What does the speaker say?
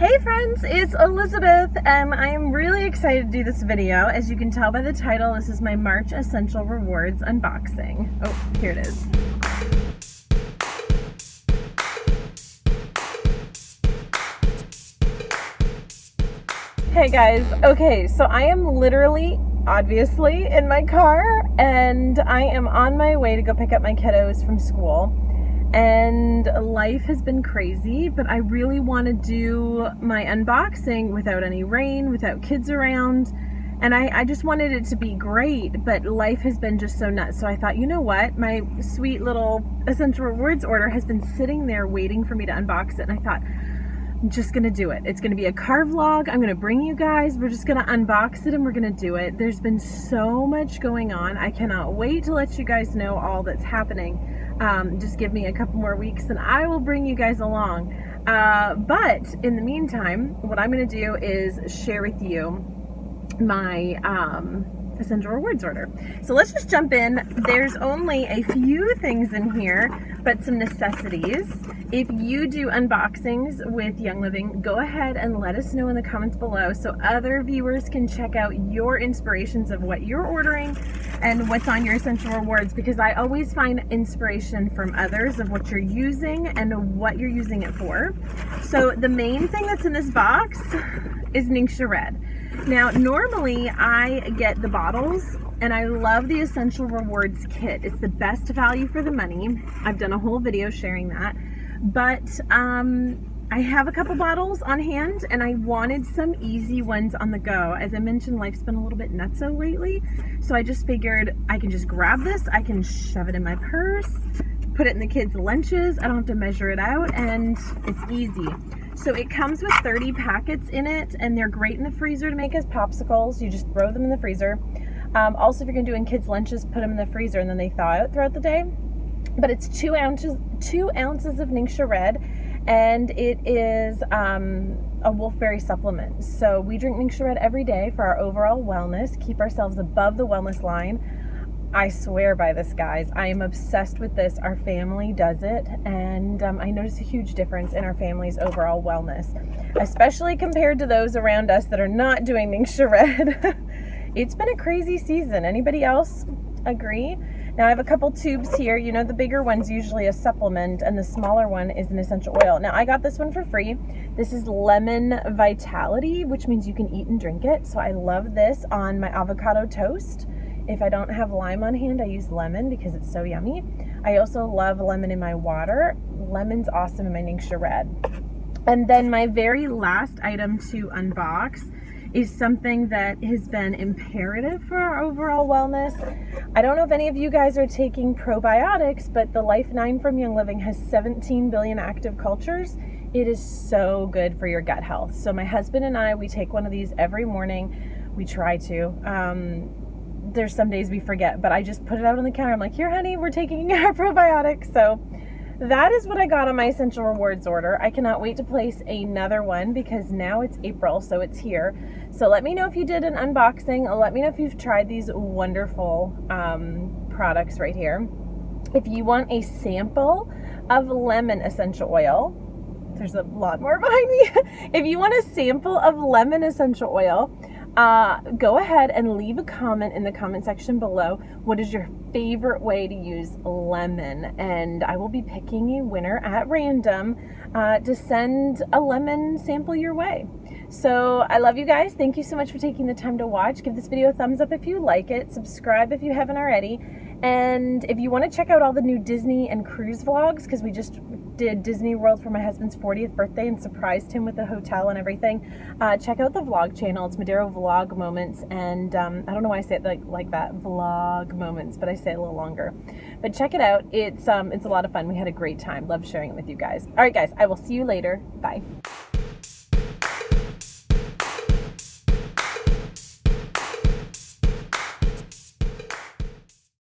Hey friends, it's Elizabeth and I am really excited to do this video. As you can tell by the title, this is my March Essential Rewards unboxing. Oh, here it is. Hey guys, okay, so I am literally, obviously, in my car and I am on my way to go pick up my kiddos from school. And life has been crazy, but I really want to do my unboxing without any rain, without kids around. And I just wanted it to be great, but life has been just so nuts. So I thought, you know what? My sweet little Essential Rewards order has been sitting there waiting for me to unbox it. And I thought, I'm just gonna do it. It's gonna be a car vlog. I'm gonna bring you guys. We're just gonna unbox it and we're gonna do it. There's been so much going on. I cannot wait to let you guys know all that's happening. Just give me a couple more weeks and I will bring you guys along. But in the meantime, what I'm gonna do is share with you my Essential Rewards order. So let's just jump in. There's only a few things in here, but some necessities. If you do unboxings with Young Living, go ahead and let us know in the comments below so other viewers can check out your inspirations of what you're ordering and what's on your Essential Rewards, because I always find inspiration from others of what you're using and what you're using it for. So the main thing that's in this box is Ningxia Red. Now, normally I get the bottles and I love the Essential Rewards kit. It's the best value for the money. I've done a whole video sharing that. But I have a couple bottles on hand and I wanted some easy ones on the go. As I mentioned, life's been a little bit nutso lately. So I just figured I can just grab this. I can shove it in my purse, put it in the kids' lunches. I don't have to measure it out and it's easy. So it comes with 30 packets in it and they're great in the freezer to make as popsicles. You just throw them in the freezer. Also, if you're gonna do in kids' lunches, put them in the freezer and then they thaw out throughout the day. But it's 2 ounces of Ningxia Red, and it is a wolfberry supplement. So we drink Ningxia Red every day for our overall wellness, keep ourselves above the wellness line. I swear by this, guys. I am obsessed with this. Our family does it, and I notice a huge difference in our family's overall wellness, especially compared to those around us that are not doing Ningxia Red. It's been a crazy season. Anybody else agree? Now I have a couple tubes here. You know, the bigger one's usually a supplement and the smaller one is an essential oil. Now I got this one for free. This is Lemon Vitality, which means you can eat and drink it. So I love this on my avocado toast. If I don't have lime on hand, I use lemon because it's so yummy. I also love lemon in my water. Lemon's awesome in my Ningxia Red. And then my very last item to unbox is something that has been imperative for our overall wellness. I don't know if any of you guys are taking probiotics, but the Life 9 from Young Living has 17 billion active cultures. It is so good for your gut health. So my husband and I, we take one of these every morning. We try to. There's some days we forget, but I just put it out on the counter. I'm like, here, honey, we're taking our probiotics. So that is what I got on my Essential Rewards order. I cannot wait to place another one because now it's April, so it's here. So let me know if you did an unboxing. Let me know if you've tried these wonderful products right here. If you want a sample of lemon essential oil, there's a lot more behind me. If you want a sample of lemon essential oil, go ahead and leave a comment in the comment section below. What is your favorite way to use lemon? And I will be picking a winner at random to send a lemon sample your way. So I love you guys. Thank you so much for taking the time to watch. Give this video a thumbs up if you like it. Subscribe if you haven't already. And if you want to check out all the new Disney and cruise vlogs, because we just did Disney World for my husband's 40th birthday and surprised him with the hotel and everything, check out the vlog channel. It's Madero Vlog Moments, and I don't know why I say it like that, vlog moments, but I say it a little longer. But check it out. It's a lot of fun. We had a great time. Love sharing it with you guys. All right, guys, I will see you later. Bye.